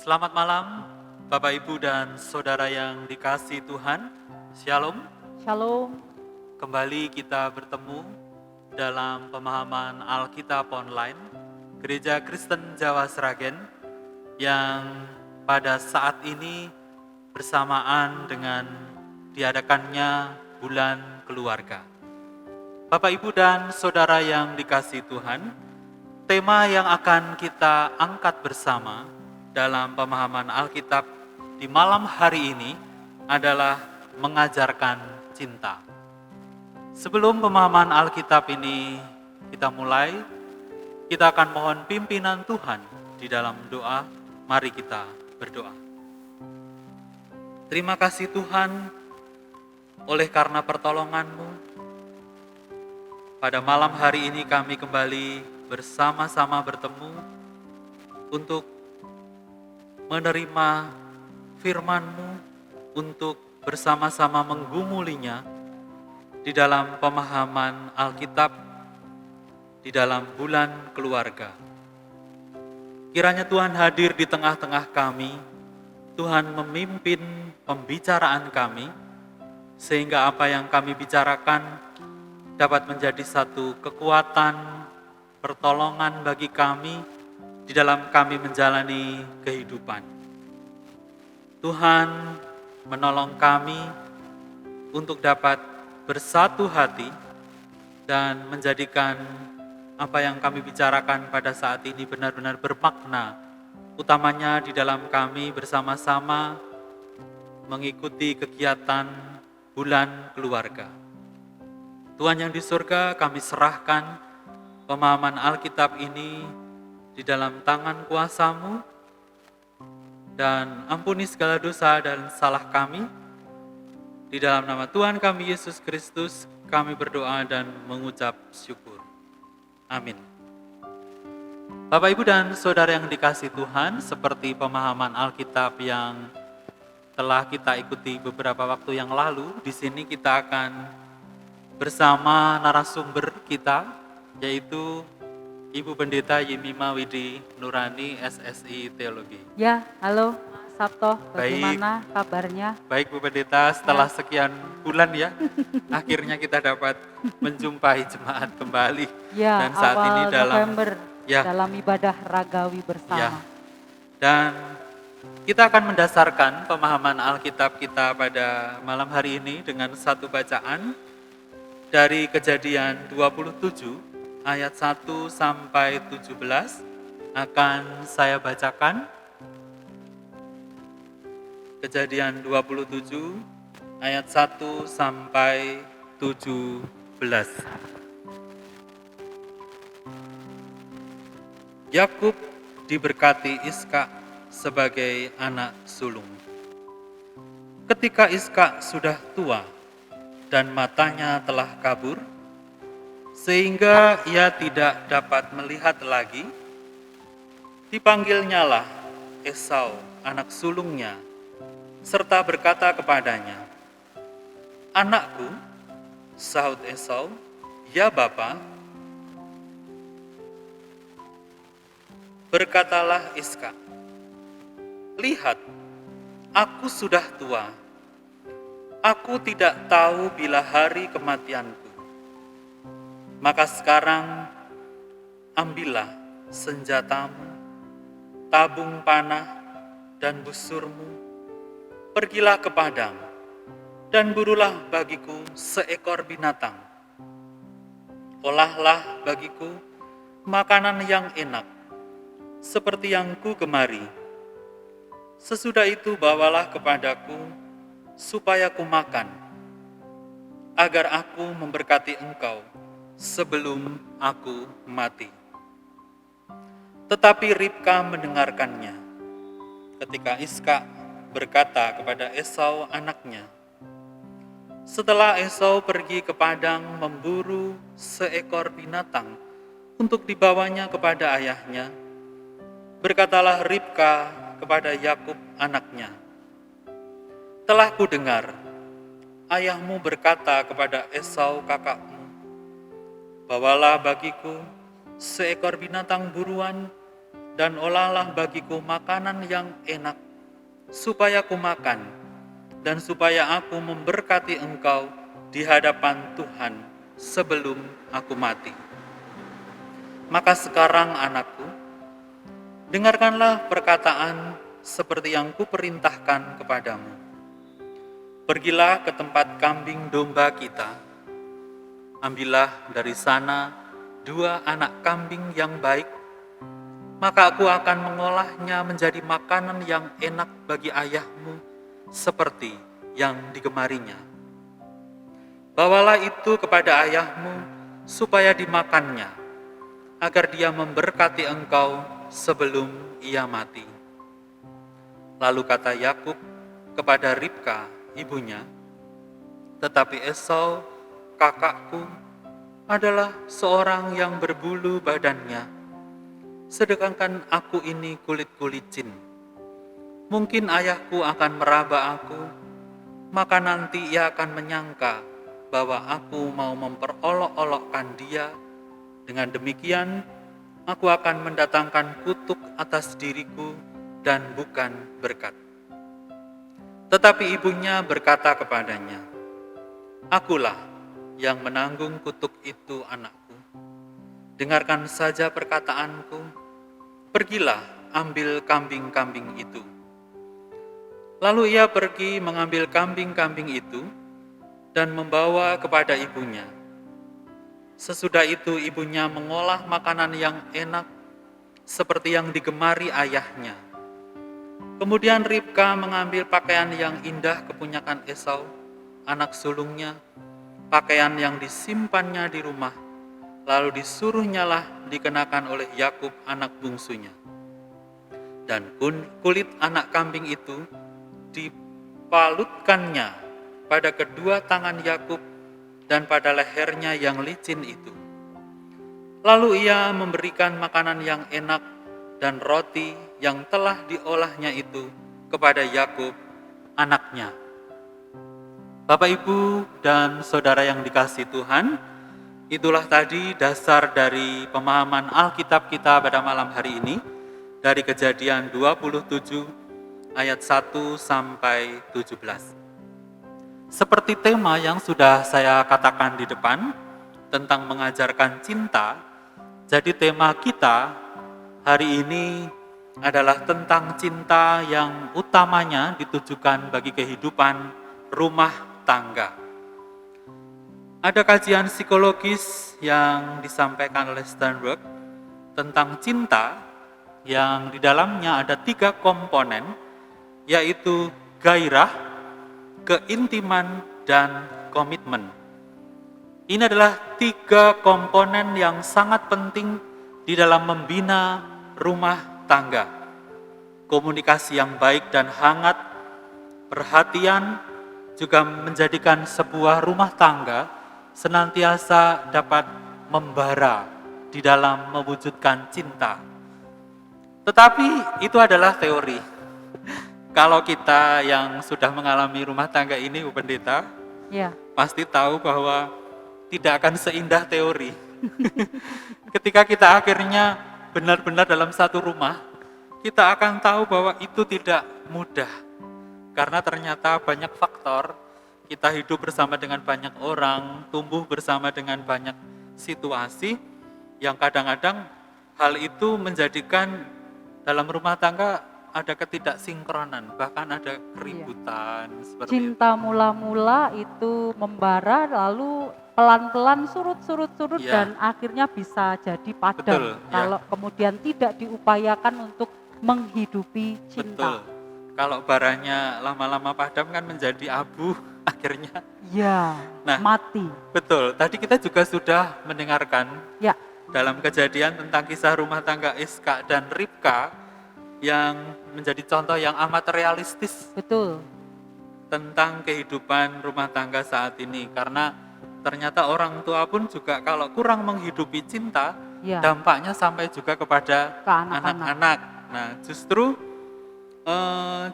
Selamat malam, Bapak, Ibu, dan Saudara yang dikasihi Tuhan. Shalom. Shalom. Kembali kita bertemu dalam pemahaman Alkitab online Gereja Kristen Jawa Sragen yang pada saat ini bersamaan dengan diadakannya Bulan Keluarga. Bapak, Ibu, dan Saudara yang dikasihi Tuhan, tema yang akan kita angkat bersama dalam pemahaman Alkitab di malam hari ini adalah mengajarkan cinta. Sebelum pemahaman Alkitab ini kita mulai, kita akan mohon pimpinan Tuhan di dalam doa. Mari kita berdoa. Terima kasih Tuhan, oleh karena pertolongan-Mu, pada malam hari ini kami kembali bersama-sama bertemu untuk menerima firman-Mu, untuk bersama-sama menggumulinya di dalam pemahaman Alkitab di dalam bulan keluarga. Kiranya Tuhan hadir di tengah-tengah kami, Tuhan memimpin pembicaraan kami, sehingga apa yang kami bicarakan dapat menjadi satu kekuatan, pertolongan bagi kami di dalam kami menjalani kehidupan. Tuhan menolong kami untuk dapat bersatu hati dan menjadikan apa yang kami bicarakan pada saat ini benar-benar bermakna, utamanya di dalam kami bersama-sama mengikuti kegiatan bulan keluarga. Tuhan yang di surga, kami serahkan pemahaman Alkitab ini di dalam tangan kuasa-Mu, dan ampuni segala dosa dan salah kami. Di dalam nama Tuhan kami Yesus Kristus, kami berdoa dan mengucap syukur. Amin. Bapak, Ibu, dan Saudara yang dikasihi Tuhan, seperti pemahaman Alkitab yang telah kita ikuti beberapa waktu yang lalu, di sini kita akan bersama narasumber kita, yaitu Ibu Pendeta Yemima Widi Nurani, SSI Teologi. Ya, halo Sabto, Baik. bagaimana kabarnya? Baik Bu Pendeta, setelah sekian bulan ya, akhirnya kita dapat menjumpai jemaat kembali. Ya, Dan saat awal ini November ya, dalam ibadah ragawi bersama. ya. Dan kita akan mendasarkan pemahaman Alkitab kita pada malam hari ini dengan satu bacaan dari Kejadian 27 ayat 1 sampai 17 akan saya bacakan. Kejadian 27 ayat 1 sampai 17. Yakub diberkati Iskak sebagai anak sulung. Ketika Iskak sudah tua dan matanya telah kabur, sehingga ia tidak dapat melihat lagi, dipanggilnyalah Esau, anak sulungnya, serta berkata kepadanya, "Anakku," sahut Esau, "Ya Bapa." Berkatalah Iskak, "Lihat, aku sudah tua. Aku tidak tahu bila hari kematianku. Maka sekarang ambillah senjatamu, tabung panah dan busurmu, pergilah ke padang dan burulah bagiku seekor binatang. Olahlah bagiku makanan yang enak, seperti yang ku gemari. Sesudah itu bawalah kepadaku, supaya ku makan, agar aku memberkati engkau sebelum aku mati." Tetapi Ribka mendengarkannya. Ketika Iskak berkata kepada Esau anaknya, setelah Esau pergi ke padang memburu seekor binatang untuk dibawanya kepada ayahnya, berkatalah Ribka kepada Yakub anaknya, "Telah kudengar ayahmu berkata kepada Esau kakakmu, bawalah bagiku seekor binatang buruan dan olahlah bagiku makanan yang enak, supaya ku makan, dan supaya aku memberkati engkau di hadapan Tuhan sebelum aku mati. Maka sekarang anakku, dengarkanlah perkataan seperti yang kuperintahkan kepadamu. Pergilah ke tempat kambing domba kita, ambillah dari sana 2 anak kambing yang baik, maka aku akan mengolahnya menjadi makanan yang enak bagi ayahmu seperti yang digemarinya. Bawalah itu kepada ayahmu supaya dimakannya, agar dia memberkati engkau sebelum ia mati. Lalu kata Yakub kepada Ribka, ibunya, tetapi Esau, kakakku, adalah seorang yang berbulu badannya, sedangkan aku ini kulit-kulicin. Mungkin ayahku akan meraba aku, maka nanti ia akan menyangka bahwa aku mau memperolok-olokkan dia. Dengan demikian, aku akan mendatangkan kutuk atas diriku dan bukan berkat. Tetapi ibunya berkata kepadanya, akulah yang menanggung kutuk itu, anakku. Dengarkan saja perkataanku, pergilah ambil kambing-kambing itu. Lalu ia pergi mengambil kambing-kambing itu dan membawa kepada ibunya. Sesudah itu ibunya mengolah makanan yang enak seperti yang digemari ayahnya. Kemudian Ribka mengambil pakaian yang indah kepunyakan Esau, anak sulungnya, pakaian yang disimpannya di rumah, lalu disuruhnyalah dikenakan oleh Yakub anak bungsunya. Dan kulit anak kambing itu dipalutkannya pada kedua tangan Yakub dan pada lehernya yang licin itu. Lalu ia memberikan makanan yang enak dan roti yang telah diolahnya itu kepada Yakub, anaknya. Bapak, Ibu, dan saudara yang dikasihi Tuhan, itulah tadi dasar dari pemahaman Alkitab kita pada malam hari ini, dari Kejadian 27 ayat 1 sampai 17. Seperti tema yang sudah saya katakan di depan, tentang mengajarkan cinta, jadi tema kita hari ini adalah tentang cinta yang utamanya ditujukan bagi kehidupan rumah tangga. Ada kajian psikologis yang disampaikan oleh Sternberg tentang cinta yang di dalamnya ada 3 komponen, yaitu gairah, keintiman, dan komitmen. Ini adalah 3 komponen yang sangat penting di dalam membina rumah tangga. Komunikasi yang baik dan hangat, perhatian, juga menjadikan sebuah rumah tangga senantiasa dapat membara di dalam mewujudkan cinta. Tetapi itu adalah teori. Kalau kita yang sudah mengalami rumah tangga ini, Bu Pendeta, Ya, pasti tahu bahwa tidak akan seindah teori. Ketika kita akhirnya benar-benar dalam satu rumah, kita akan tahu bahwa itu tidak mudah. Karena ternyata banyak faktor, kita hidup bersama dengan banyak orang, tumbuh bersama dengan banyak situasi, yang kadang-kadang hal itu menjadikan dalam rumah tangga ada ketidaksinkronan, bahkan ada keributan seperti itu. cinta mula-mula itu membara lalu pelan-pelan surut Ya. dan akhirnya bisa jadi padam. Betul, ya. Kalau kemudian tidak diupayakan untuk menghidupi Betul. cinta. Kalau baranya lama-lama padam kan menjadi abu akhirnya. Ya, Nah. mati. Betul. Tadi kita juga sudah mendengarkan Ya, dalam kejadian tentang kisah rumah tangga Iska dan Ribka yang menjadi contoh yang amat realistis betul. tentang kehidupan rumah tangga saat ini. Karena ternyata orang tua pun juga kalau kurang menghidupi cinta, Ya, dampaknya sampai juga kepada ke anak-anak. anak-anak. Nah, justru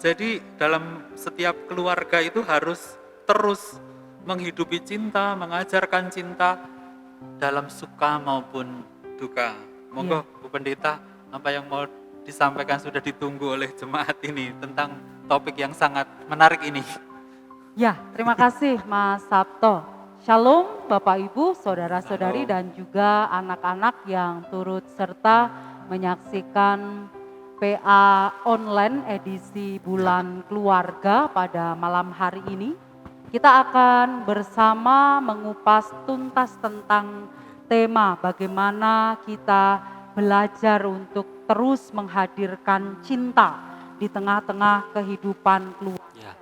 jadi dalam setiap keluarga itu harus terus menghidupi cinta, mengajarkan cinta dalam suka maupun duka. Monggo Bu Pendeta, apa yang mau disampaikan, sudah ditunggu oleh jemaat ini tentang topik yang sangat menarik ini. Ya, terima kasih Mas Sabto. Shalom Bapak Ibu, saudara-saudari Shalom. dan juga anak-anak yang turut serta menyaksikan PA online edisi bulan keluarga pada malam hari ini. Kita akan bersama mengupas tuntas tentang tema bagaimana kita belajar untuk terus menghadirkan cinta di tengah-tengah kehidupan keluarga. Ya,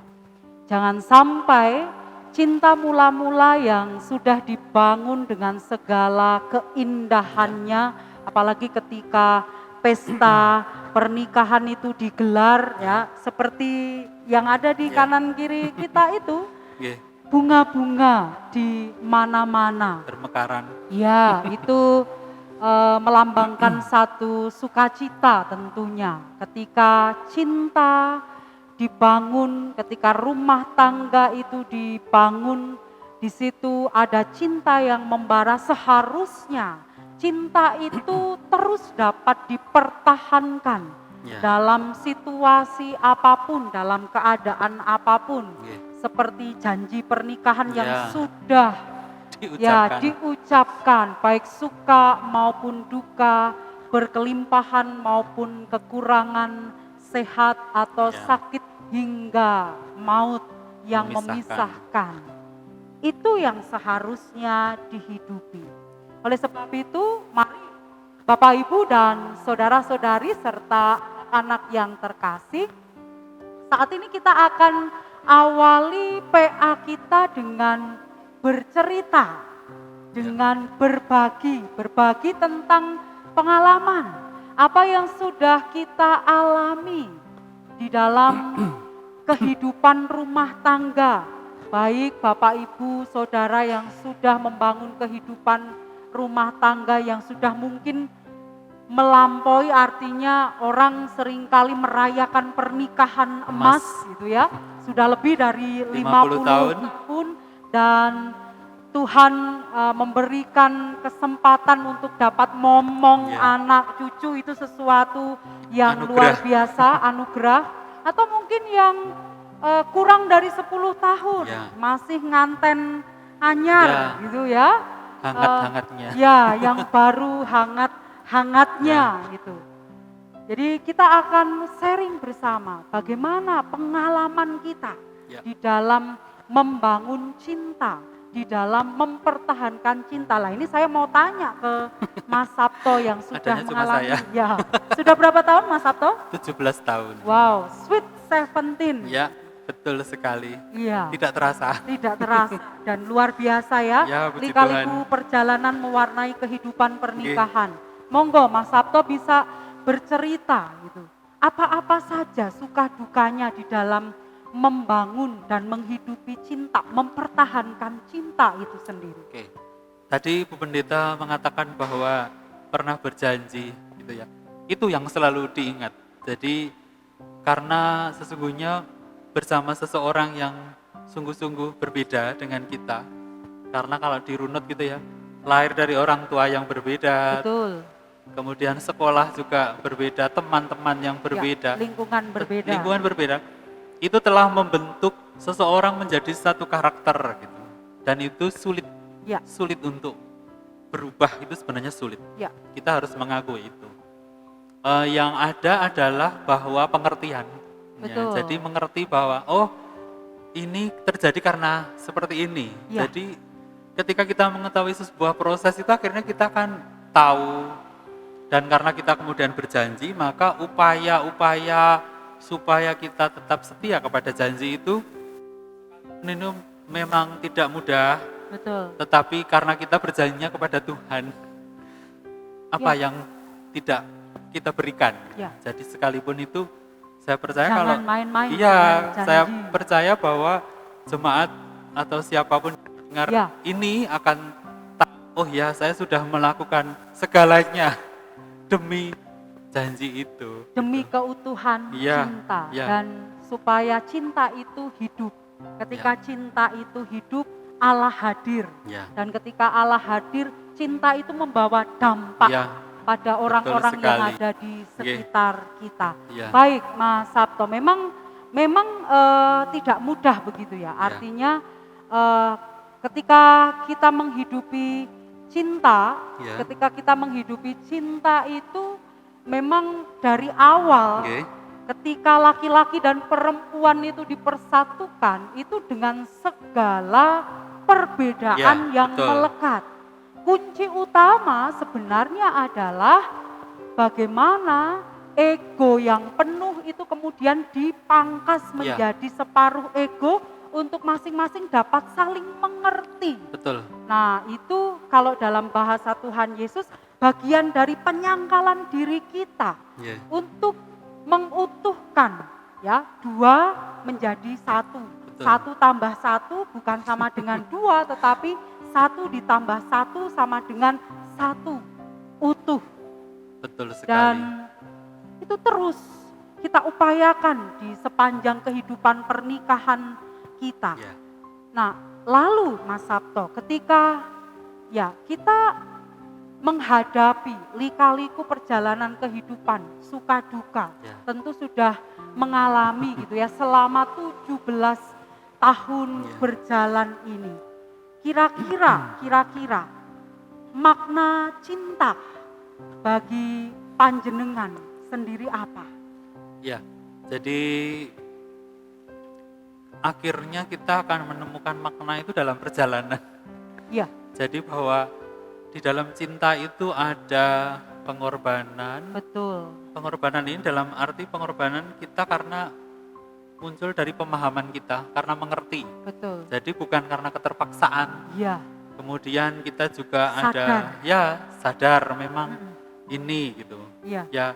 Jangan sampai cinta mula-mula yang sudah dibangun dengan segala keindahannya, apalagi ketika pesta pernikahan itu digelar ya, seperti yang ada di Ya. kanan kiri kita itu, nggih, bunga-bunga di mana-mana. bermekaran. Ya, itu melambangkan satu sukacita tentunya. Ketika cinta dibangun, ketika rumah tangga itu dibangun, di situ ada cinta yang membara. Seharusnya cinta itu terus dapat dipertahankan Ya, dalam situasi apapun, dalam keadaan apapun. nggih, Seperti janji pernikahan yang Ya. sudah diucapkan. diucapkan, baik suka maupun duka, berkelimpahan maupun kekurangan, sehat atau Ya. sakit hingga maut yang Memisahkan. memisahkan. Itu yang seharusnya dihidupi. Oleh sebab itu, mari Bapak Ibu dan saudara-saudari serta anak yang terkasih, saat ini kita akan awali PA kita dengan bercerita, dengan berbagi tentang pengalaman, apa yang sudah kita alami di dalam kehidupan rumah tangga, baik Bapak Ibu Saudara yang sudah membangun kehidupan rumah tangga yang sudah mungkin melampaui, artinya orang seringkali merayakan pernikahan emas gitu ya, sudah lebih dari 50 tahun. tahun dan Tuhan memberikan kesempatan untuk dapat momong Ya. anak cucu, itu sesuatu yang Anugerah. luar biasa, anugerah. Atau mungkin yang kurang dari 10 tahun Ya. masih nganten anyar Ya. gitu ya. Hangat-hangatnya. Ya, yang baru hangat-hangatnya gitu. Jadi kita akan sharing bersama bagaimana pengalaman kita Ya. di dalam membangun cinta, di dalam mempertahankan cinta. Lah ini saya mau tanya ke Mas Sabto yang sudah Adanya cuma mengalami. saya. Ya, sudah berapa tahun Mas Sabto? 17 tahun. Wow, sweet 17. Ya, betul sekali. Iya. Tidak terasa. Tidak terasa dan luar biasa ya. Ya, puji Lika-liku perjalanan mewarnai kehidupan pernikahan. Monggo Mas Sabto bisa bercerita gitu. Apa-apa saja suka dukanya di dalam membangun dan menghidupi cinta, mempertahankan cinta itu sendiri. Oke. Tadi Bu Pendeta mengatakan bahwa pernah berjanji gitu ya. Itu yang selalu diingat. Jadi karena sesungguhnya bersama seseorang yang sungguh-sungguh berbeda dengan kita. Karena kalau dirunut gitu ya, lahir dari orang tua yang berbeda, Betul. kemudian sekolah juga berbeda, teman-teman yang berbeda, Ya, lingkungan berbeda. lingkungan berbeda, itu telah membentuk seseorang menjadi satu karakter gitu. Dan itu sulit, Ya. sulit untuk berubah, itu sebenarnya sulit. Ya. Kita harus mengakui itu. Yang ada adalah bahwa pengertian. Ya, Betul. jadi mengerti bahwa oh ini terjadi karena seperti ini. Ya. Jadi ketika kita mengetahui sebuah proses itu akhirnya kita akan tahu, dan karena kita kemudian berjanji, maka upaya-upaya supaya kita tetap setia kepada janji itu ini memang tidak mudah, Betul. tetapi karena kita berjanjinya kepada Tuhan, apa yang tidak kita berikan. Ya. Jadi sekalipun itu saya percaya kalau Jangan main-main iya, dengan saya janji. percaya bahwa jemaat atau siapapun yang dengar Ya. ini akan oh ya, saya sudah melakukan segalanya demi janji itu. Demi gitu. keutuhan Iya, cinta iya. dan supaya cinta itu hidup. Ketika cinta itu hidup, Allah hadir. Ya, Dan ketika Allah hadir, cinta itu membawa dampak. ya, pada orang-orang yang sekali. ada di Nggih. sekitar kita. Ya, Baik, Mas Sabto, memang tidak mudah begitu ya. Artinya eh, ketika kita menghidupi cinta, ya, ketika kita menghidupi cinta itu memang dari awal nggih, ketika laki-laki dan perempuan itu dipersatukan itu dengan segala perbedaan ya, yang betul, melekat. Kunci utama sebenarnya adalah bagaimana ego yang penuh itu kemudian dipangkas ya, menjadi separuh ego untuk masing-masing dapat saling mengerti. betul, Nah, itu kalau dalam bahasa Tuhan Yesus bagian dari penyangkalan diri kita ya, untuk mengutuhkan ya dua menjadi satu. betul, Satu tambah satu bukan sama dengan dua, tetapi satu ditambah satu sama dengan satu utuh. betul sekali. Dan itu terus kita upayakan di sepanjang kehidupan pernikahan kita. Ya, Nah, lalu Mas Sabto, ketika ya kita menghadapi lika-liku perjalanan kehidupan, suka duka, ya, tentu sudah mengalami gitu ya selama 17 tahun Ya. berjalan ini. Kira-kira makna cinta bagi panjenengan sendiri apa? ya. Jadi akhirnya kita akan menemukan makna itu dalam perjalanan. Ya, Jadi bahwa di dalam cinta itu ada pengorbanan. betul, Pengorbanan ini dalam arti pengorbanan kita karena muncul dari pemahaman kita, karena mengerti. betul. Jadi bukan karena keterpaksaan. Ya, Kemudian kita juga Sadar. ada sadar memang mm-mm, ini gitu. ya, Ya,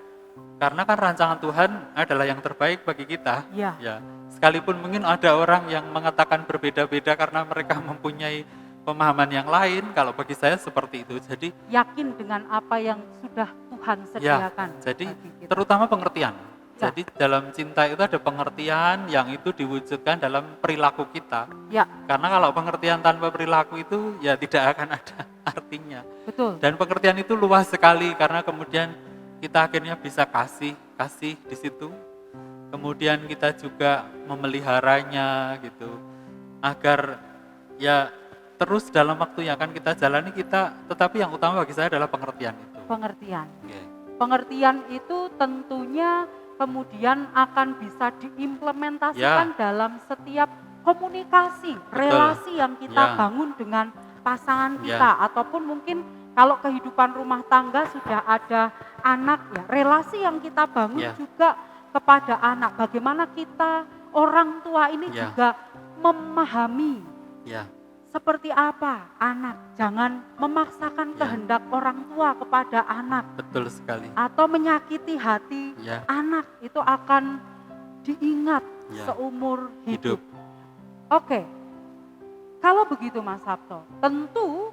karena kan rancangan Tuhan adalah yang terbaik bagi kita. ya, Ya, sekalipun mungkin ada orang yang mengatakan berbeda-beda karena mereka mempunyai pemahaman yang lain, kalau bagi saya seperti itu. Jadi, yakin dengan apa yang sudah Tuhan sediakan. jadi bagi kita. terutama pengertian. Ya. Jadi dalam cinta itu ada pengertian yang itu diwujudkan dalam perilaku kita. Ya, Karena kalau pengertian tanpa perilaku itu ya tidak akan ada artinya. betul. Dan pengertian itu luas sekali karena kemudian kita akhirnya bisa kasih di situ. Kemudian kita juga memeliharanya gitu. Agar ya terus dalam waktu yang akan kita jalani tetapi yang utama bagi saya adalah pengertian itu. Pengertian. Oke. Pengertian itu tentunya kemudian akan bisa diimplementasikan dalam setiap komunikasi, relasi yang kita Ya. bangun dengan pasangan Ya. kita ataupun mungkin kalau kehidupan rumah tangga sudah ada anak ya, relasi yang kita bangun Ya. juga kepada anak. Bagaimana kita orang tua ini Ya. juga memahami Ya, seperti apa anak, jangan memaksakan Ya. kehendak orang tua kepada anak betul sekali. atau menyakiti hati Ya, anak, itu akan diingat Ya. seumur hidup. hidup. Oke, kalau begitu Mas Sabto, tentu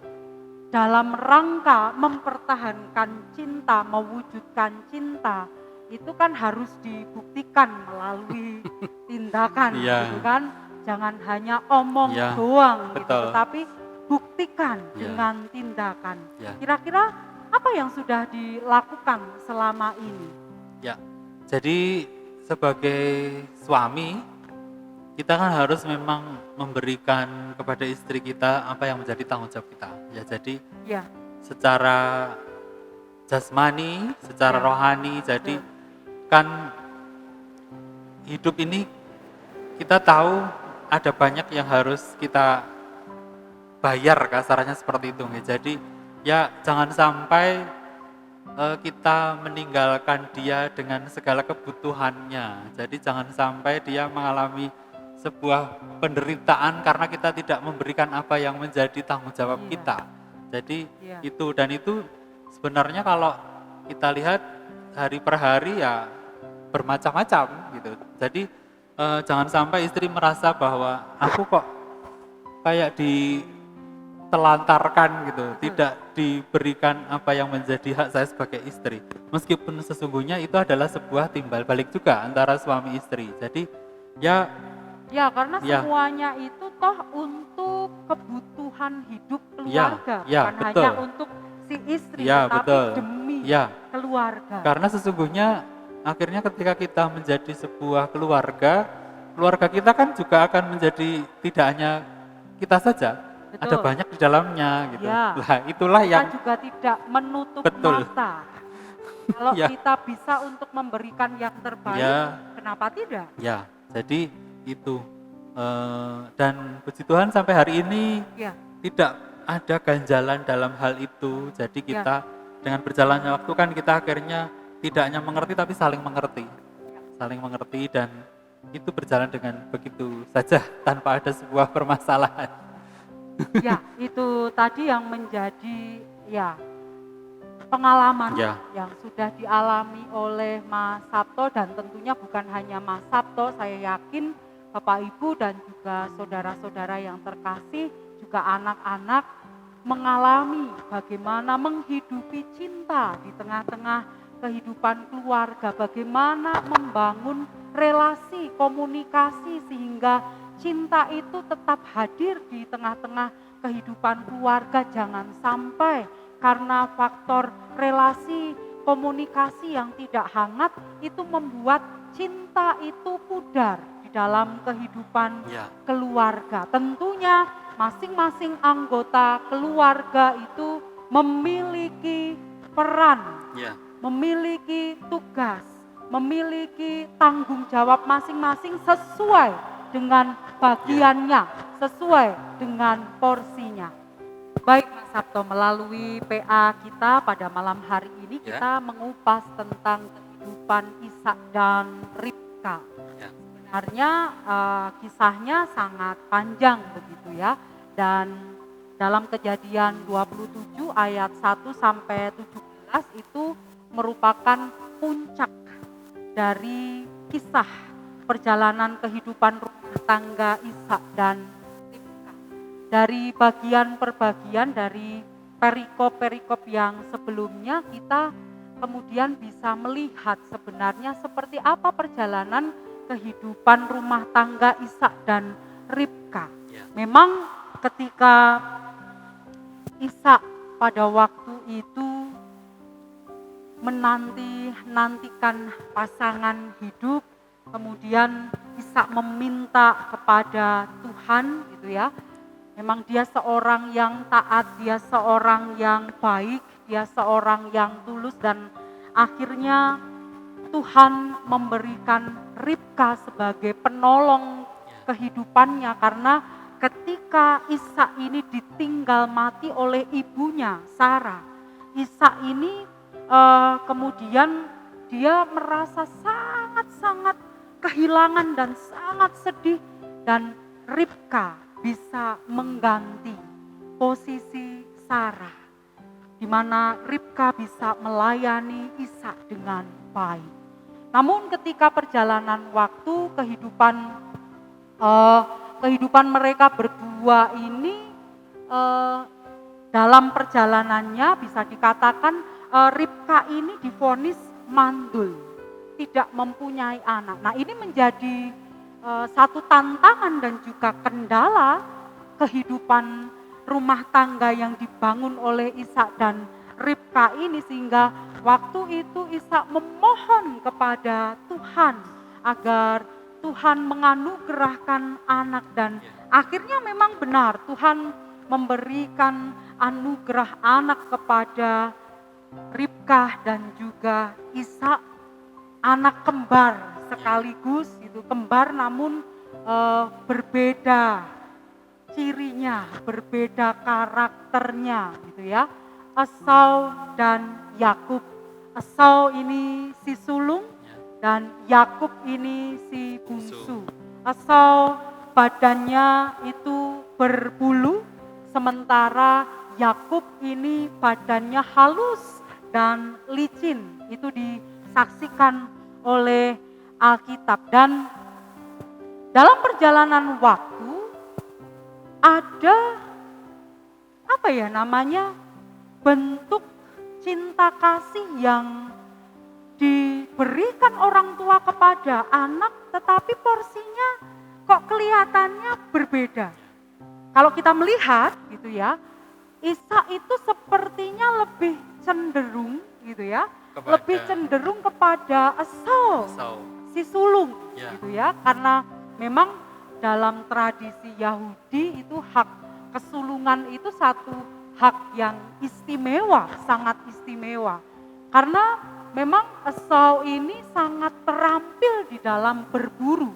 dalam rangka mempertahankan cinta, mewujudkan cinta, itu kan harus dibuktikan melalui tindakan, Ya. gitu kan? Jangan hanya omong Ya, doang, gitu, betul. tetapi buktikan Ya. dengan tindakan. Ya. Kira-kira apa yang sudah dilakukan selama ini? Ya, jadi sebagai suami kita kan harus memang memberikan kepada istri kita apa yang menjadi tanggung jawab kita. Ya, jadi Ya, secara jasmani, secara Ya. rohani, jadi kan hidup ini kita tahu ada banyak yang harus kita bayar, kasarnya seperti itu. Jadi ya jangan sampai kita meninggalkan dia dengan segala kebutuhannya. Jadi jangan sampai dia mengalami sebuah penderitaan karena kita tidak memberikan apa yang menjadi tanggung jawab Iya. kita. Jadi Iya. itu sebenarnya kalau kita lihat hari per hari ya bermacam-macam gitu. Jadi jangan sampai istri merasa bahwa aku kok kayak ditelantarkan gitu, tidak diberikan apa yang menjadi hak saya sebagai istri. Meskipun sesungguhnya itu adalah sebuah timbal balik juga antara suami istri. Jadi ya Ya, karena Ya. semuanya itu toh untuk kebutuhan hidup keluarga, ya, bukan betul. hanya untuk si istri, Ya, tetapi betul. demi memiliki Ya, keluarga. karena sesungguhnya akhirnya ketika kita menjadi sebuah keluarga, keluarga kita kan juga akan menjadi tidak hanya kita saja, ada Betul. banyak di dalamnya gitu. Ya. Lah itulah Kita yang juga tidak menutup betul. mata. Kalau Ya, kita bisa untuk memberikan yang terbaik, ya, kenapa tidak? ya. Jadi itu. Dan puji Tuhan sampai hari ini Ya, tidak ada ganjalan dalam hal itu. Jadi ya, kita dengan berjalannya waktu kan kita akhirnya tidak hanya mengerti tapi saling mengerti. Saling mengerti dan itu berjalan dengan begitu saja tanpa ada sebuah permasalahan. ya. Itu tadi yang menjadi ya pengalaman Ya, yang sudah dialami oleh Mas Sabto dan tentunya bukan hanya Mas Sabto, saya yakin Bapak Ibu dan juga saudara-saudara yang terkasih, juga anak-anak mengalami bagaimana menghidupi cinta di tengah-tengah kehidupan keluarga, bagaimana membangun relasi komunikasi sehingga cinta itu tetap hadir di tengah-tengah kehidupan keluarga. Jangan sampai karena faktor relasi komunikasi yang tidak hangat itu membuat cinta itu pudar di dalam kehidupan ya, keluarga. Tentunya masing-masing anggota keluarga itu memiliki peran, ya, memiliki tugas, memiliki tanggung jawab masing-masing sesuai dengan bagiannya, sesuai dengan porsinya. Baik Mas Sabto, melalui PA kita pada malam hari ini Ya. kita mengupas tentang kehidupan Ishak dan Ribka. ya, Sebenarnya kisahnya sangat panjang begitu ya. Dan dalam Kejadian 27 ayat 1 sampai 17 itu merupakan puncak dari kisah perjalanan kehidupan rumah tangga Ishak dan Ribka. Dari bagian per bagian dari perikop-perikop yang sebelumnya kita kemudian bisa melihat sebenarnya seperti apa perjalanan kehidupan rumah tangga Ishak dan Ribka. ya, Memang ketika Ishak pada waktu itu menantikan pasangan hidup, kemudian Ishak meminta kepada Tuhan gitu ya. Memang dia seorang yang taat, dia seorang yang baik, dia seorang yang tulus dan akhirnya Tuhan memberikan Ribka sebagai penolong kehidupannya karena ketika Ishak ini ditinggal mati oleh ibunya Sarah, Ishak ini kemudian dia merasa sangat-sangat kehilangan dan sangat sedih dan Ribka bisa mengganti posisi Sarah, di mana Ribka bisa melayani Ishak dengan baik. Namun ketika perjalanan waktu kehidupan mereka berdua ini dalam perjalanannya bisa dikatakan Ribka ini divonis mandul, tidak mempunyai anak. Nah ini menjadi satu tantangan dan juga kendala kehidupan rumah tangga yang dibangun oleh Ishak dan Ribka ini, sehingga waktu itu Ishak memohon kepada Tuhan agar Tuhan menganugerahkan anak dan akhirnya memang benar Tuhan memberikan anugerah anak kepada Ribka dan juga Ishak, anak kembar sekaligus itu kembar namun berbeda cirinya, berbeda karakternya gitu ya. Esau dan Yakub. Esau ini si sulung dan Yakub ini si bungsu. Esau badannya itu berbulu sementara Yakub ini badannya halus dan licin. Itu disaksikan oleh Alkitab. Dan dalam perjalanan waktu ada bentuk cinta kasih yang diberikan orang tua kepada anak, tetapi porsinya kok kelihatannya berbeda. Kalau kita melihat gitu ya, Ishak itu sepertinya lebih cenderung gitu ya, Kepada lebih cenderung kepada Esau, Esau. si sulung Ya. gitu ya, karena memang dalam tradisi Yahudi itu hak kesulungan itu satu hak yang istimewa, sangat istimewa. Karena memang Esau ini sangat terampil di dalam berburu.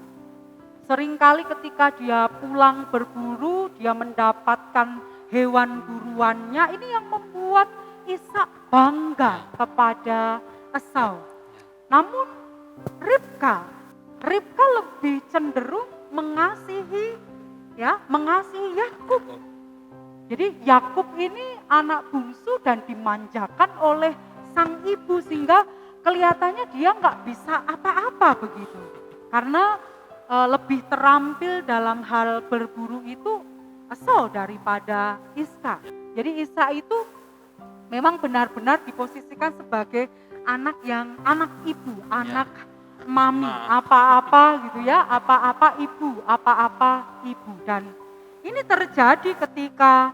Seringkali ketika dia pulang berburu, dia mendapatkan hewan buruannya, ini yang membuat Ishak bangga kepada Esau. Namun Ribka lebih cenderung mengasihi Yakub. Jadi Yakub ini anak bungsu dan dimanjakan oleh sang ibu sehingga kelihatannya dia nggak bisa apa-apa begitu. Karena lebih terampil dalam hal berburu itu Esau daripada Ishak. Jadi Ishak itu memang benar-benar diposisikan sebagai anak ibu, anak mami, apa-apa gitu ya, apa-apa ibu. Dan ini terjadi ketika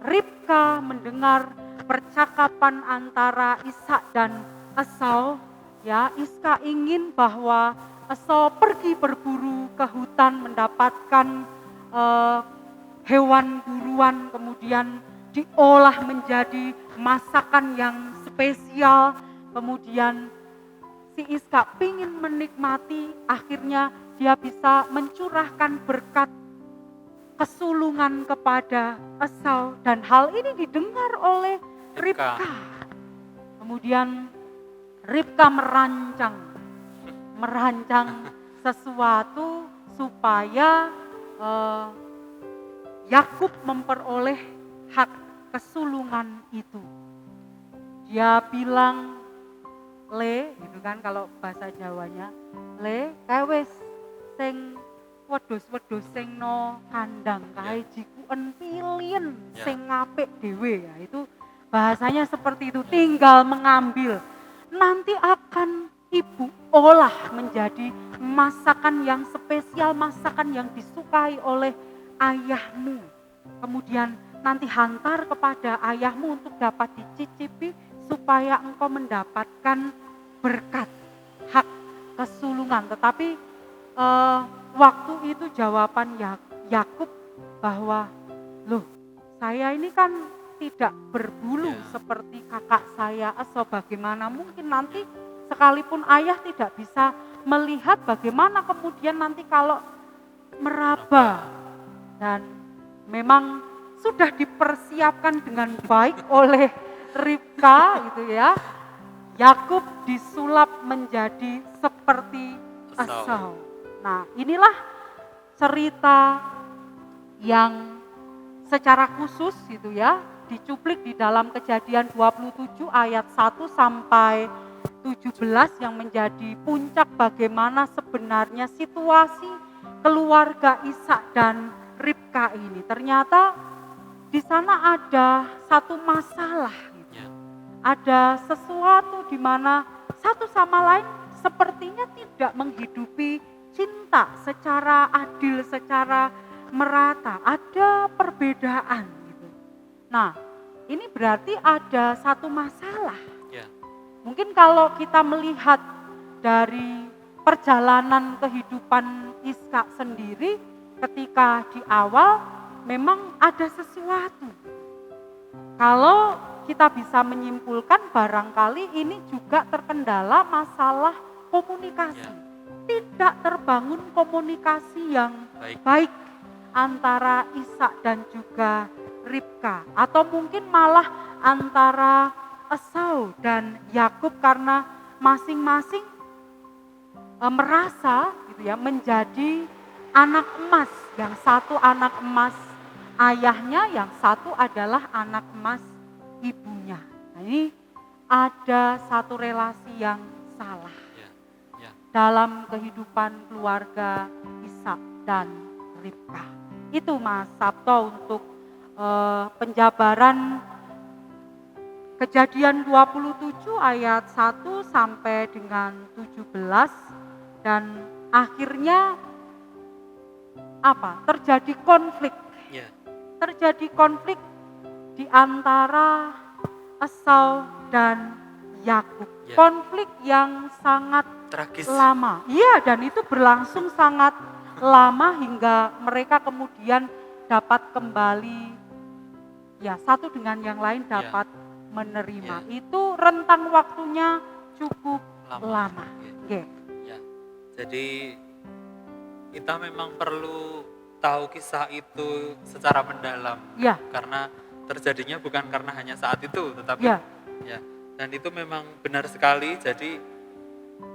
Ribka mendengar percakapan antara Ishak dan Esau, ya. Ishak ingin bahwa Esau pergi berburu ke hutan mendapatkan hewan buruan, kemudian diolah menjadi masakan yang spesial, kemudian si Ishak ingin menikmati, akhirnya dia bisa mencurahkan berkat kesulungan kepada Esau dan hal ini didengar oleh Ribka. Kemudian Ribka merancang sesuatu supaya Yakub memperoleh hak kesulungan itu. Dia bilang, "Le," gitu kan kalau bahasa Jawanya, "Le, kawes sing wedhus-wedhus sing no kandang kae jikuen pilien sing apik dhewe." Ya, itu bahasanya seperti itu, tinggal mengambil. Nanti akan ibu olah menjadi masakan yang spesial, masakan yang disukai oleh ayahmu. Kemudian nanti hantar kepada ayahmu untuk dapat dicicipi supaya engkau mendapatkan berkat hak kesulungan. Tetapi waktu itu jawaban Yakub bahwa, "Loh, saya ini kan tidak berbulu seperti kakak saya Esau, bagaimana mungkin nanti sekalipun ayah tidak bisa melihat bagaimana kemudian nanti kalau meraba." Dan memang sudah dipersiapkan dengan baik oleh Ribka gitu ya. Yakub disulap menjadi seperti Esau. Nah, inilah cerita yang secara khusus gitu ya, dicuplik di dalam Kejadian 27 ayat 1 sampai 17 yang menjadi puncak bagaimana sebenarnya situasi keluarga Ishak dan Ribka ini. Ternyata di sana ada satu masalah gitu. Ada sesuatu di mana satu sama lain sepertinya tidak menghidupi cinta secara adil, secara merata. Ada perbedaan gitu. Nah, ini berarti ada satu masalah. Mungkin kalau kita melihat dari perjalanan kehidupan Ishak sendiri ketika di awal memang ada sesuatu. Kalau kita bisa menyimpulkan barangkali ini juga terkendala masalah komunikasi. Tidak terbangun komunikasi yang baik antara Ishak dan juga Ribka. Atau mungkin malah antara Esau dan Yakub karena masing-masing merasa gitu ya menjadi anak emas. Yang satu anak emas ayahnya, yang satu adalah anak emas ibunya. Nah, ini ada satu relasi yang salah dalam kehidupan keluarga Ishak dan Ribka. Itu Mas Sabto untuk penjabaran Kejadian 27 ayat 1 sampai dengan 17 dan akhirnya terjadi konflik. Terjadi konflik di antara Esau dan Yakub. Ya. Konflik yang sangat Tragis. lama. Iya, dan itu berlangsung sangat lama hingga mereka kemudian dapat kembali, ya satu dengan yang lain Ya. dapat menerima. Itu rentang waktunya cukup lama. Ya. Oke. Ya. Jadi kita memang perlu tahu kisah itu secara mendalam. Ya, Karena terjadinya bukan karena hanya saat itu, tetapi ya, ya. Dan itu memang benar sekali. Jadi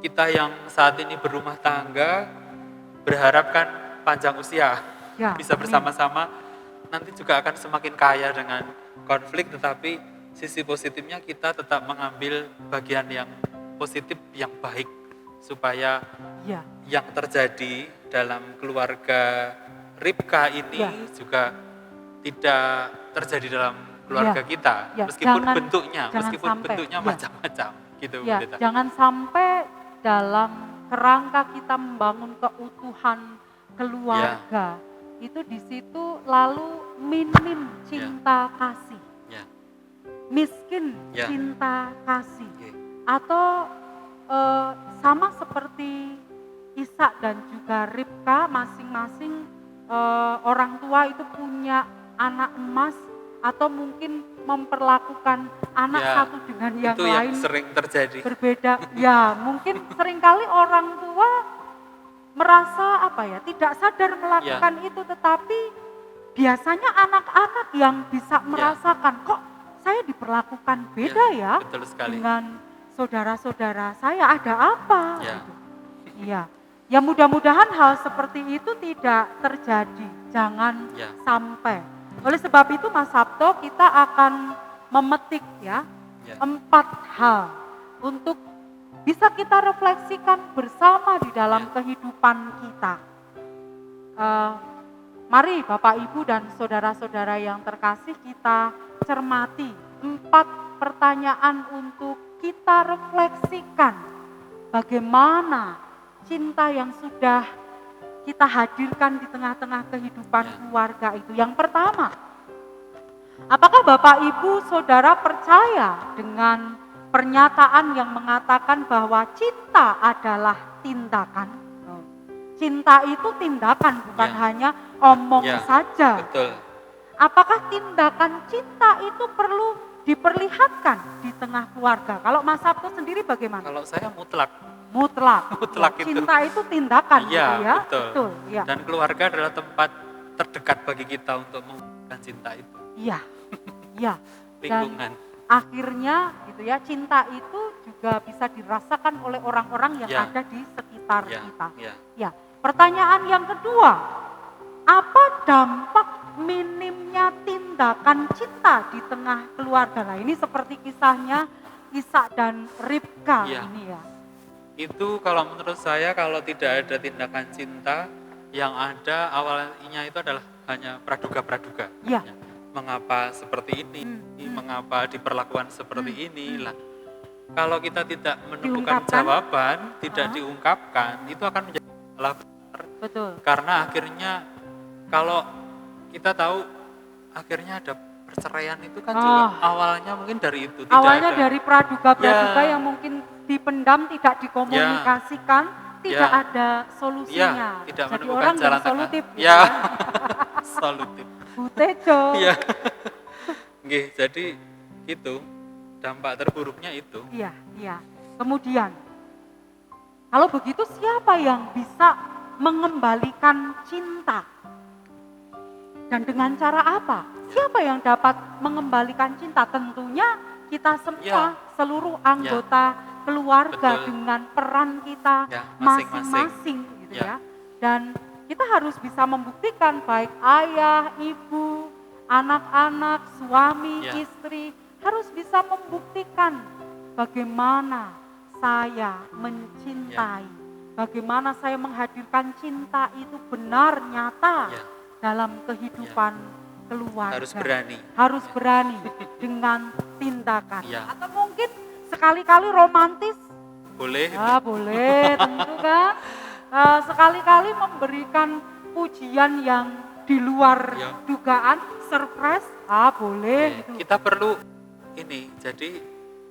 kita yang saat ini berumah tangga berharap kan panjang usia, ya. bisa Amin. bersama-sama, nanti juga akan semakin kaya dengan konflik, tetapi sisi positifnya kita tetap mengambil bagian yang positif, yang baik, supaya Ya, yang terjadi dalam keluarga Ribka ini Ya. juga tidak terjadi dalam keluarga kita, Ya, meskipun jangan sampai. bentuknya Ya. macam-macam, gitu, ya, Pendeta. jangan sampai dalam kerangka kita membangun keutuhan keluarga, itu di situ lalu minim cinta kasih, Ya. miskin Ya. cinta kasih, Oke. atau sama seperti Ishak dan juga Ribka, masing-masing orang tua itu punya anak emas atau mungkin memperlakukan anak Ya, satu dengan yang itu yang lain sering terjadi. berbeda. Ya, mungkin seringkali orang tua merasa tidak sadar melakukan itu, tetapi biasanya anak-anak yang bisa merasakan, kok saya diperlakukan beda ya Betul sekali. dengan saudara-saudara saya, ada apa? Ya. Gitu. Iya. Ya, mudah-mudahan hal seperti itu tidak terjadi. Jangan Ya. sampai. Oleh sebab itu Mas Sabto, kita akan memetik Ya. 4 hal untuk bisa kita refleksikan bersama di dalam Ya. kehidupan kita. Mari Bapak Ibu dan saudara-saudara yang terkasih, kita cermati 4 pertanyaan untuk kita refleksikan bagaimana cinta yang sudah kita hadirkan di tengah-tengah kehidupan keluarga itu. Yang pertama, apakah Bapak Ibu Saudara percaya dengan pernyataan yang mengatakan bahwa cinta adalah tindakan? Cinta itu tindakan, bukan hanya omong saja. Betul. Apakah tindakan cinta itu perlu diperlihatkan di tengah keluarga? Kalau Mas Sabto sendiri bagaimana? Kalau saya mutlak. Mutlak. Mutlak itu. Cinta itu tindakan, Iya, gitu ya. betul. Ya. Dan keluarga adalah tempat terdekat bagi kita untuk mengungkapkan cinta itu. Iya. Iya. Lingkungan. Akhirnya gitu ya, cinta itu juga bisa dirasakan oleh orang-orang yang ada di sekitar kita. Ya. Pertanyaan yang kedua, apa dampak minimnya tindakan cinta di tengah keluarga? Nah, ini seperti kisahnya Ishak dan Ribka ini ya. Itu kalau menurut saya, kalau tidak ada tindakan cinta, yang ada awalnya itu adalah hanya praduga-praduga. Ya. Mengapa seperti ini, mengapa diperlakukan seperti ini lah. Kalau kita tidak menemukan jawaban, tidak diungkapkan, itu akan menjadi masalah besar. Betul. Karena akhirnya kalau kita tahu akhirnya ada perceraian itu kan juga awalnya mungkin dari itu. Awalnya dari praduga-praduga yang mungkin dipendam, tidak dikomunikasikan, tidak ada solusinya. Tidak jadi menemukan orang jalan yang solutif. Ya, solutif. Butejo. Iya. Jadi itu dampak terburuknya itu. Iya, iya. Kemudian, kalau begitu siapa yang bisa mengembalikan cinta? Dan dengan cara apa? Siapa yang dapat mengembalikan cinta? Tentunya kita semua, seluruh anggota keluarga. Betul. Dengan peran kita masing-masing gitu ya. Dan kita harus bisa membuktikan, baik ayah, ibu, anak-anak, suami, istri, harus bisa membuktikan bagaimana saya mencintai, bagaimana saya menghadirkan cinta itu benar, nyata dalam kehidupan keluarga. Harus berani dengan tindakan. Atau mungkin sekali-kali romantis. Boleh. Ya, boleh, tentu kan. Sekali-kali memberikan pujian yang di luar dugaan, surprise, boleh. Kita perlu ini, jadi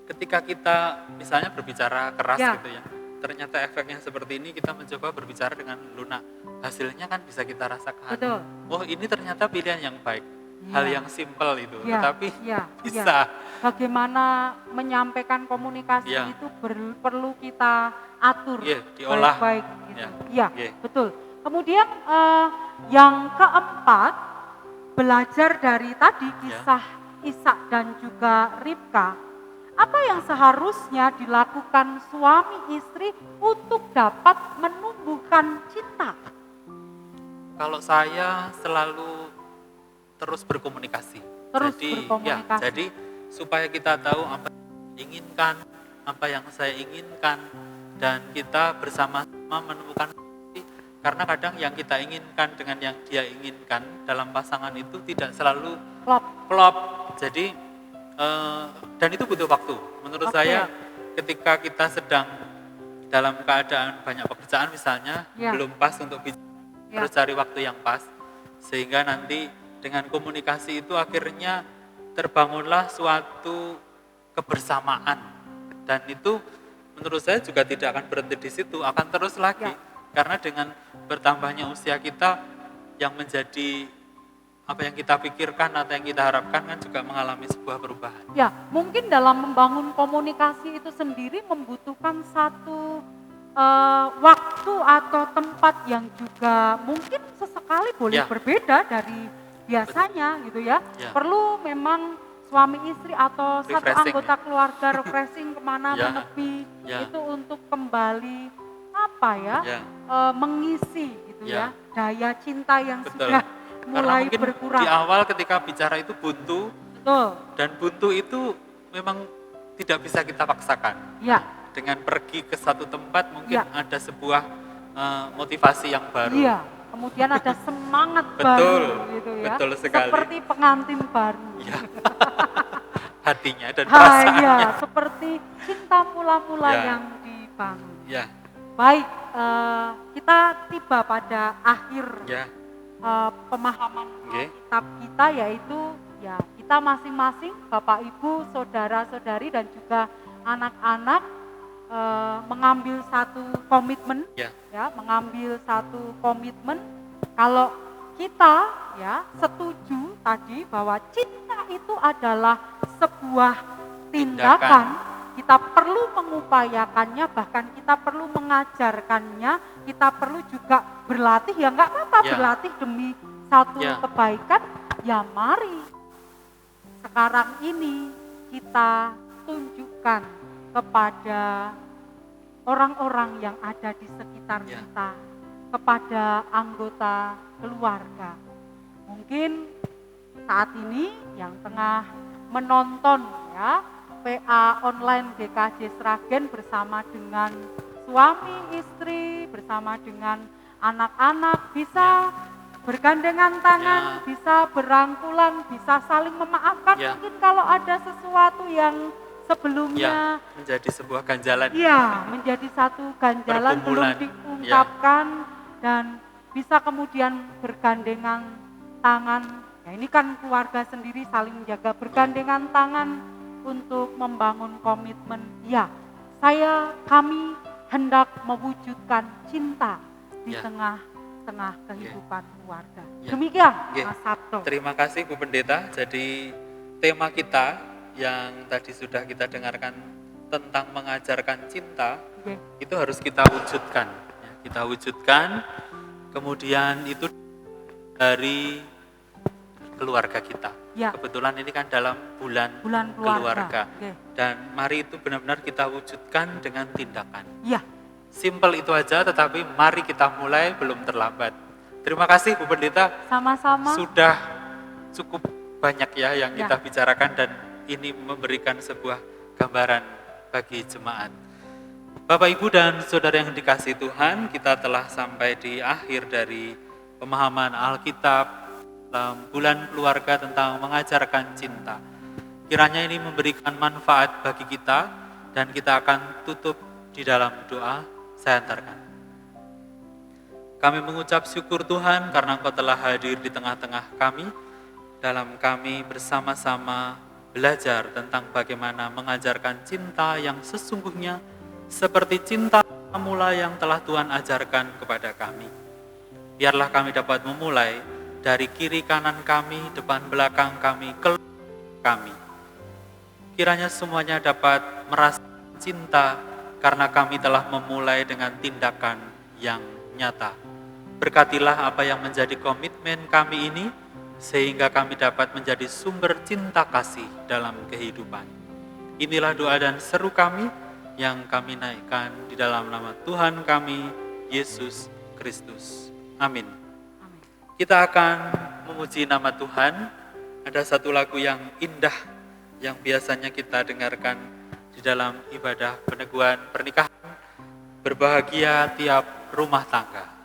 ketika kita misalnya berbicara keras Ya. gitu ya, ternyata efeknya seperti ini, kita mencoba berbicara dengan lunak. Hasilnya kan bisa kita rasakan. Betul. Oh, ini ternyata pilihan yang baik. Hal Iya. yang simpel itu, Ya, tetapi ya, bisa. bagaimana menyampaikan komunikasi Ya. itu perlu kita atur Iya, diolah. baik-baik gitu. Ya. Ya, Iya. betul. Kemudian yang keempat, belajar dari tadi kisah Ishak dan juga Ribka, apa yang seharusnya dilakukan suami istri untuk dapat menumbuhkan cinta? Kalau saya selalu terus berkomunikasi. Terus jadi, berkomunikasi. jadi supaya kita tahu apa yang saya inginkan, apa yang saya inginkan, dan kita bersama-sama menemukan solusi. Karena kadang yang kita inginkan dengan yang dia inginkan dalam pasangan itu tidak selalu klop. Jadi, dan itu butuh waktu. Menurut saya, ketika kita sedang dalam keadaan banyak pekerjaan misalnya, belum pas untuk bicara, harus cari waktu yang pas, sehingga nanti dengan komunikasi itu akhirnya terbangunlah suatu kebersamaan, dan itu menurut saya juga tidak akan berhenti di situ, akan terus lagi, karena dengan bertambahnya usia kita, yang menjadi apa yang kita pikirkan atau yang kita harapkan kan juga mengalami sebuah perubahan. Ya, mungkin dalam membangun komunikasi itu sendiri membutuhkan satu waktu atau tempat yang juga mungkin sesekali boleh berbeda dari biasanya gitu ya. Perlu memang suami istri atau satu anggota keluarga refreshing kemana menepi itu untuk kembali mengisi gitu ya daya cinta yang sudah mulai berkurang. Di awal ketika bicara itu buntu, dan buntu itu memang tidak bisa kita paksakan. Dengan pergi ke satu tempat mungkin ada sebuah motivasi yang baru. Kemudian ada semangat baru gitu ya. Betul sekali. Seperti pengantin baru. Hatinya dan perasaannya. Seperti cinta mula-mula yang dibangun. Ya. Baik, kita tiba pada akhir pemahaman kitab kita, yaitu kita masing-masing, Bapak Ibu, saudara-saudari dan juga anak-anak mengambil satu komitmen, mengambil satu komitmen. Kalau kita setuju tadi bahwa cinta itu adalah sebuah tindakan, kita perlu mengupayakannya, bahkan kita perlu mengajarkannya, kita perlu juga berlatih, nggak apa-apa berlatih demi satu kebaikan, mari sekarang ini kita tunjukkan kepada orang-orang yang ada di sekitar kita, kepada anggota keluarga. Mungkin saat ini yang tengah menonton PA online GKJ Sragen bersama dengan suami istri, bersama dengan anak-anak, bisa bergandengan tangan, bisa berangkulan, bisa saling memaafkan. Mungkin kalau ada sesuatu yang sebelumnya menjadi sebuah ganjalan. Menjadi satu ganjalan belum diungkapkan dan bisa kemudian bergandengan tangan. Ini kan keluarga sendiri saling menjaga, bergandengan tangan untuk membangun komitmen. Kami hendak mewujudkan cinta di tengah-tengah kehidupan keluarga. Demikian, Mas Sabto. Terima kasih Bu Pendeta. Jadi tema kita yang tadi sudah kita dengarkan tentang mengajarkan cinta, itu harus kita wujudkan. Kita wujudkan, kemudian itu dari keluarga kita. Kebetulan ini kan dalam bulan keluarga. Dan mari itu benar-benar kita wujudkan dengan tindakan. Simpel itu aja, tetapi mari kita mulai, belum terlambat. Terima kasih Bu Pendeta. Sama-sama. Sudah cukup banyak yang kita bicarakan, dan ini memberikan sebuah gambaran bagi jemaat. Bapak, Ibu, dan Saudara yang dikasihi Tuhan, kita telah sampai di akhir dari pemahaman Alkitab dalam bulan keluarga tentang mengajarkan cinta. Kiranya ini memberikan manfaat bagi kita, dan kita akan tutup di dalam doa. Saya antarkan. Kami mengucap syukur Tuhan karena Engkau telah hadir di tengah-tengah kami, dalam kami bersama-sama belajar tentang bagaimana mengajarkan cinta yang sesungguhnya seperti cinta mula yang telah Tuhan ajarkan kepada kami. Biarlah kami dapat memulai dari kiri kanan kami, depan belakang kami, keluar kami. Kiranya semuanya dapat merasa cinta karena kami telah memulai dengan tindakan yang nyata. Berkatilah apa yang menjadi komitmen kami ini, sehingga kami dapat menjadi sumber cinta kasih dalam kehidupan. Inilah doa dan seru kami yang kami naikkan di dalam nama Tuhan kami, Yesus Kristus. Amin. Amin. Kita akan memuji nama Tuhan. Ada satu lagu yang indah yang biasanya kita dengarkan di dalam ibadah peneguhan pernikahan. Berbahagia tiap rumah tangga.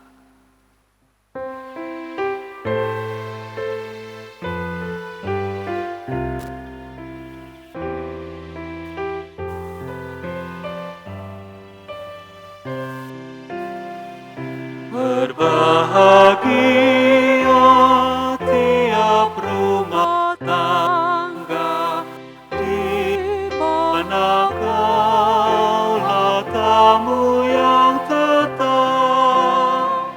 Berbahagia tiap rumah tangga di mana kaulah tamu yang tetap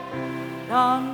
dan